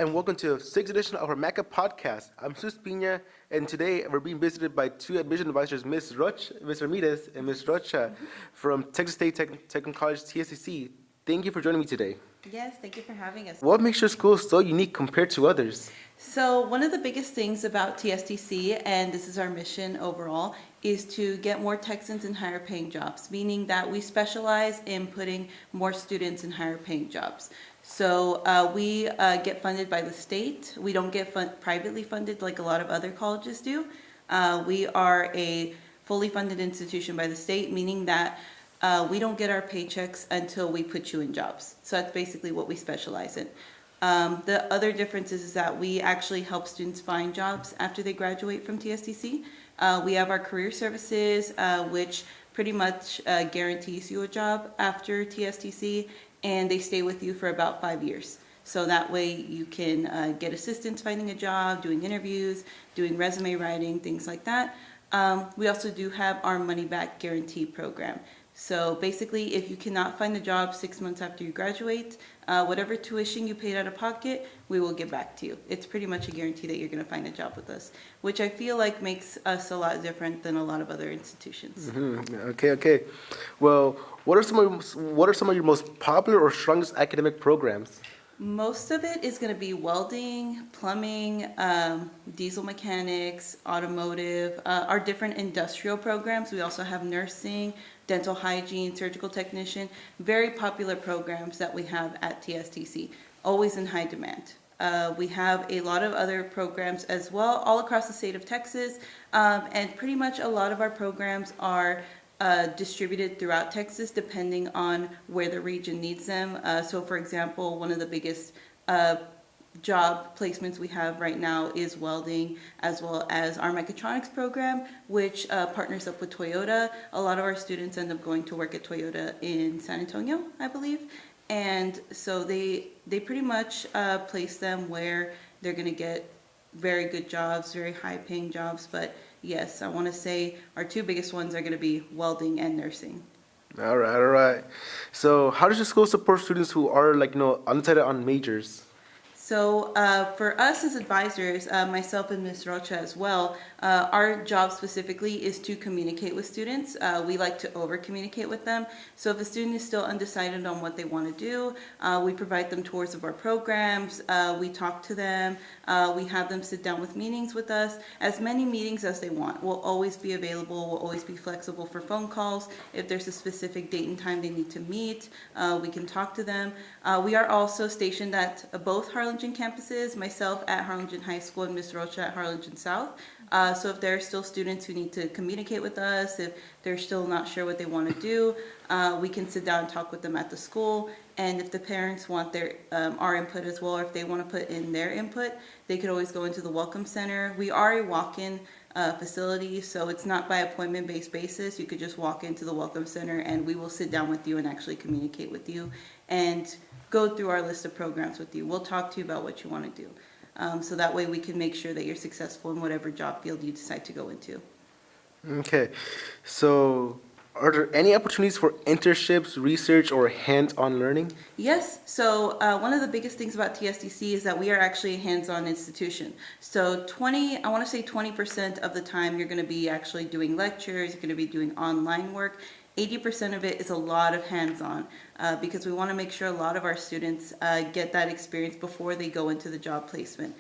and welcome to the 6th edition of our Macapodcast. I'm Sus Pina, and today we're being visited by two admission advisors, Ms. Ramirez and Ms. Rocha from Texas State Technical College, TSCC. Thank you for joining me today. Yes, thank you for having us. What makes your school so unique compared to others? So one of the biggest things about TSTC, and this is our mission overall, is to get more Texans in higher paying jobs, meaning that we specialize in putting more students in higher paying jobs. So we get funded by the state. We don't get privately funded like a lot of other colleges do. We are a fully funded institution by the state, meaning that we don't get our paychecks until we put you in jobs. So that's basically what we specialize in. The other difference is that we actually help students find jobs after they graduate from TSTC. We have our career services, which pretty much guarantees you a job after TSTC, and they stay with you for about 5 years. So that way you can get assistance finding a job, doing interviews, doing resume writing, things like that. We also do have our money back guarantee program. So basically, if you cannot find the job 6 months after you graduate, whatever tuition you paid out of pocket, we will give back to you. It's pretty much a guarantee that you're going to find a job with us, which I feel like makes us a lot different than a lot of other institutions. Mm-hmm. Okay. Well, what are some of your most popular or strongest academic programs? Most of it is going to be welding, plumbing, diesel mechanics, automotive, our different industrial programs. We also have nursing, dental hygiene, surgical technician, very popular programs that we have at TSTC, always in high demand. We have a lot of other programs as well, all across the state of Texas, and pretty much a lot of our programs are distributed throughout Texas depending on where the region needs them. So for example, one of the biggest job placements we have right now is welding, as well as our mechatronics program, which partners up with Toyota. A lot of our students end up going to work at Toyota in San Antonio, I believe. And so they pretty much place them where they're going to get very good jobs, very high paying jobs. But yes, I want to say our two biggest ones are going to be welding and nursing. All right. So how does your school support students who are undecided on majors? So for us as advisors, myself and Ms. Rocha as well, our job specifically is to communicate with students. We like to over-communicate with them. So if a student is still undecided on what they want to do, we provide them tours of our programs, we talk to them, we have them sit down with meetings with us, as many meetings as they want. We'll always be available, we'll always be flexible for phone calls. If there's a specific date and time they need to meet, we can talk to them. We are also stationed at both Harlingen campuses, myself at Harlingen High School and Ms. Rocha at Harlingen South. So if there are still students who need to communicate with us, if they're still not sure what they want to do, we can sit down and talk with them at the school. And if the parents want our input as well, or if they want to put in their input, they could always go into the Welcome Center. We are a walk-in facility, so it's not by appointment-based basis. You could just walk into the Welcome Center and we will sit down with you and actually communicate with you and go through our list of programs with you. We'll talk to you about what you want to do. So that way we can make sure that you're successful in whatever job field you decide to go into. Okay. So are there any opportunities for internships, research, or hands-on learning? Yes. So one of the biggest things about TSTC is that we are actually a hands-on institution. So 20% of the time you're going to be actually doing lectures, you're going to be doing online work. 80% of it is a lot of hands-on because we want to make sure a lot of our students get that experience before they go into the job placement.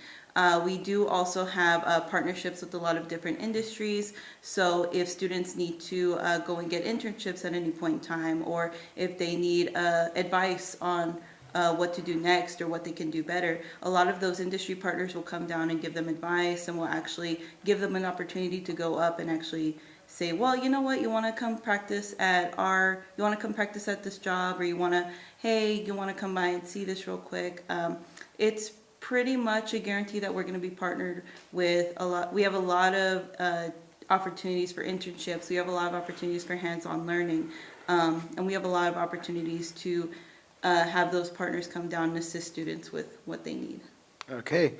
We do also have partnerships with a lot of different industries. So if students need to go and get internships at any point in time, or if they need advice on what to do next or what they can do better, a lot of those industry partners will come down and give them advice, and will actually give them an opportunity to go up and actually say, well, you know what, you want to come practice at this job, or you want to come by and see this real quick. It's pretty much a guarantee that we're going to be partnered with a lot. We have a lot of opportunities for internships. We have a lot of opportunities for hands-on learning, and we have a lot of opportunities to have those partners come down and assist students with what they need. Okay.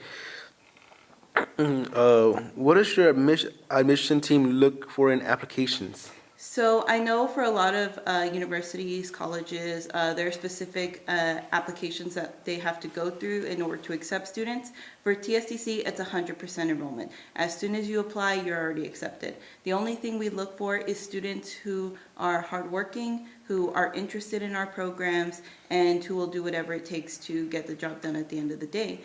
What does your admission team look for in applications? So I know for a lot of universities, colleges, there are specific applications that they have to go through in order to accept students. For TSTC, it's 100% enrollment. As soon as you apply, you're already accepted. The only thing we look for is students who are hardworking, who are interested in our programs, and who will do whatever it takes to get the job done at the end of the day.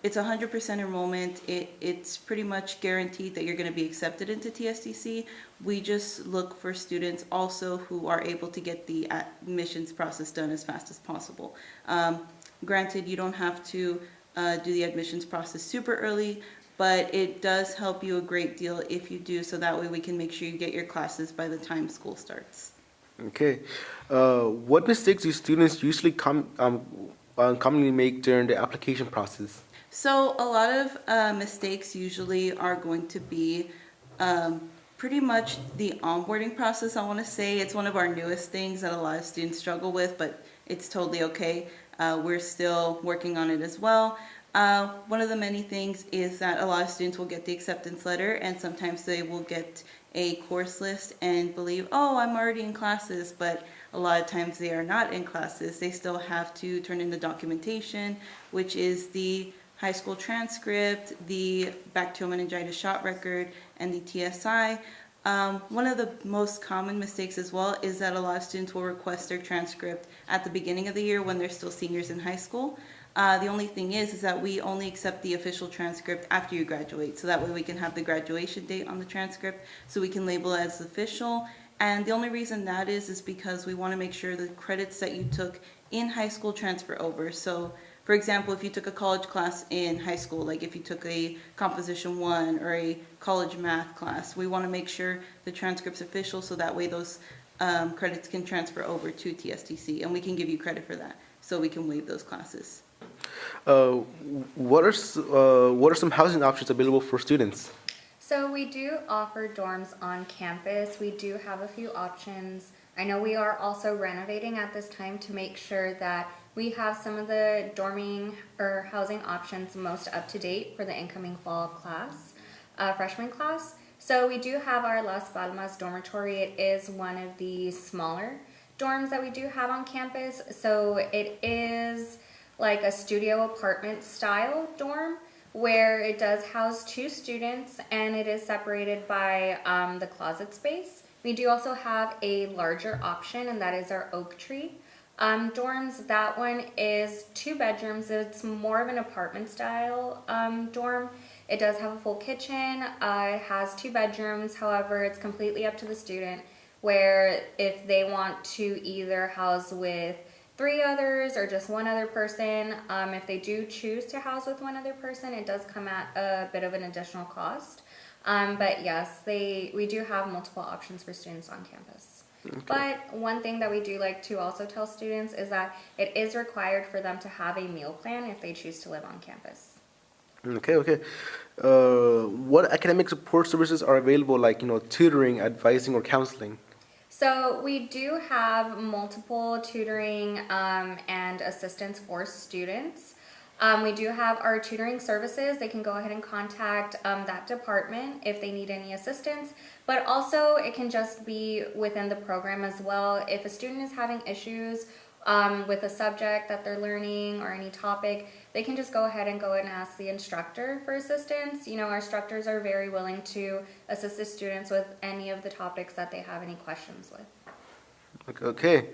It's 100% enrollment. It's pretty much guaranteed that you're going to be accepted into TSTC. We just look for students also who are able to get the admissions process done as fast as possible. Granted, you don't have to do the admissions process super early, but it does help you a great deal if you do, so that way we can make sure you get your classes by the time school starts. Okay. What mistakes do students usually commonly make during the application process? So a lot of mistakes usually are going to be pretty much the onboarding process. I want to say it's one of our newest things that a lot of students struggle with, but it's totally okay. We're still working on it as well. One of the many things is that a lot of students will get the acceptance letter, and sometimes they will get a course list and believe, oh, I'm already in classes, but a lot of times they are not in classes. They still have to turn in the documentation, which is the high school transcript, the bacterial meningitis shot record, and the TSI. One of the most common mistakes as well is that a lot of students will request their transcript at the beginning of the year when they're still seniors in high school. The only thing is that we only accept the official transcript after you graduate, so that way we can have the graduation date on the transcript, so we can label it as official. And the only reason that is because we want to make sure the credits that you took in high school transfer over. So, for example, if you took a college class in high school, like if you took a Composition 1 or a college math class, we want to make sure the transcript's official, so that way those credits can transfer over to TSTC, and we can give you credit for that, so we can waive those classes. What are some housing options available for students? So we do offer dorms on campus. We do have a few options. I know we are also renovating at this time to make sure that we have some of the dorming or housing options most up to date for the incoming fall class, freshman class. So we do have our Las Palmas dormitory. It is one of the smaller dorms that we do have on campus. So it is like a studio apartment style dorm, where it does house 2 students and it is separated by the closet space. We do also have a larger option, and that is our Oak Tree dorms. That one is 2 bedrooms. It's more of an apartment style dorm. It does have a full kitchen. It has 2 bedrooms. However, it's completely up to the student, where if they want to either house with 3 others or just 1 other person. If they do choose to house with 1 other person, it does come at a bit of an additional cost. But yes, we do have multiple options for students on campus. Okay. But one thing that we do like to also tell students is that it is required for them to have a meal plan if they choose to live on campus. Okay. What academic support services are available, like tutoring, advising, or counseling? So we do have multiple tutoring and assistance for students. We do have our tutoring services. They can go ahead and contact that department if they need any assistance, but also it can just be within the program as well. If a student is having issues with a subject that they're learning or any topic, they can just go ahead and ask the instructor for assistance. Our instructors are very willing to assist the students with any of the topics that they have any questions with. Okay.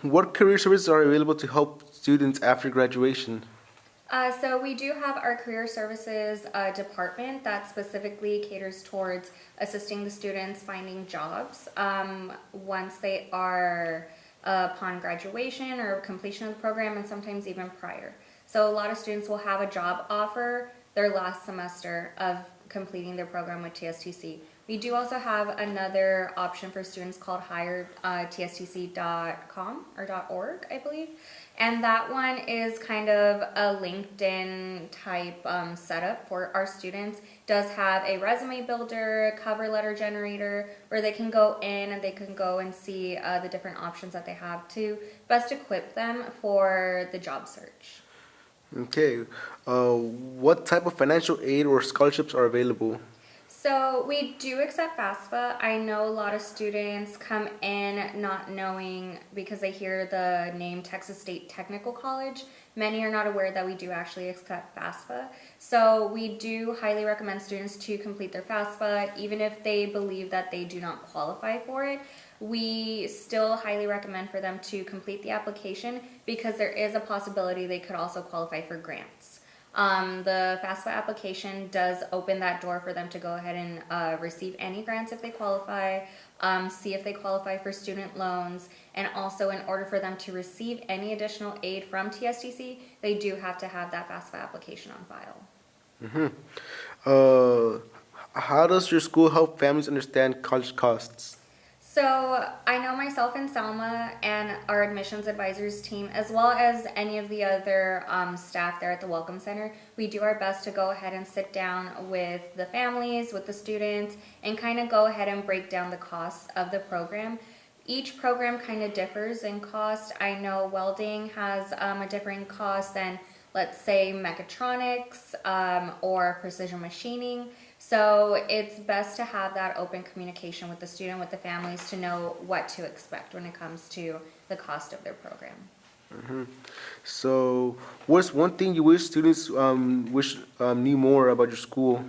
What career services are available to help students after graduation? So we do have our career services department that specifically caters towards assisting the students finding jobs once they are upon graduation or completion of the program, and sometimes even prior. So a lot of students will have a job offer their last semester of completing their program with TSTC. We do also have another option for students called hiretstc.com or .org, I believe. And that one is kind of a LinkedIn type setup for our students. It does have a resume builder, cover letter generator, where they can go in and they can go and see the different options that they have to best equip them for the job search. Okay. What type of financial aid or scholarships are available? So we do accept FAFSA. I know a lot of students come in not knowing because they hear the name Texas State Technical College. Many are not aware that we do actually accept FAFSA. So we do highly recommend students to complete their FAFSA, even if they believe that they do not qualify for it. We still highly recommend for them to complete the application because there is a possibility they could also qualify for grants. The FAFSA application does open that door for them to go ahead and receive any grants if they qualify, see if they qualify for student loans, and also in order for them to receive any additional aid from TSTC, they do have to have that FAFSA application on file. How does your school help families understand college costs? So I know myself and Salma and our admissions advisors team, as well as any of the other staff there at the Welcome Center, we do our best to go ahead and sit down with the families, with the students, and kind of go ahead and break down the costs of the program. Each program kind of differs in cost. I know welding has a different cost than, let's say, mechatronics or precision machining. So it's best to have that open communication with the student, with the families, to know what to expect when it comes to the cost of their program. So, what's one thing you wish students knew more about your school?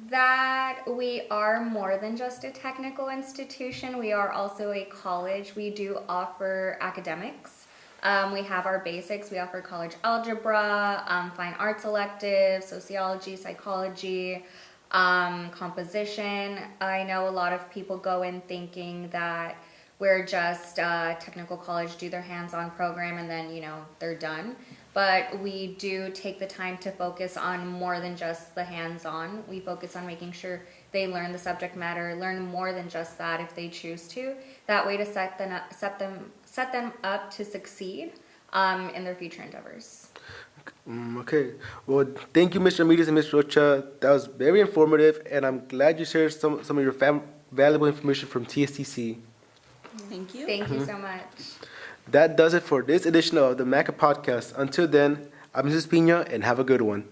That we are more than just a technical institution. We are also a college. We do offer academics. We have our basics. We offer college algebra, fine arts electives, sociology, psychology, composition. I know a lot of people go in thinking that we're just a technical college, do their hands-on program, and then, they're done. But we do take the time to focus on more than just the hands-on. We focus on making sure they learn the subject matter, learn more than just that if they choose to. That way to set them up to succeed in their future endeavors. Okay. Well, thank you, Mr. Ramirez and Ms. Rocha. That was very informative, and I'm glad you shared some of your valuable information from TSTC. Thank you. Thank you so much. That does it for this edition of the Maca Podcast. Until then, I'm Mrs. Pina, and have a good one.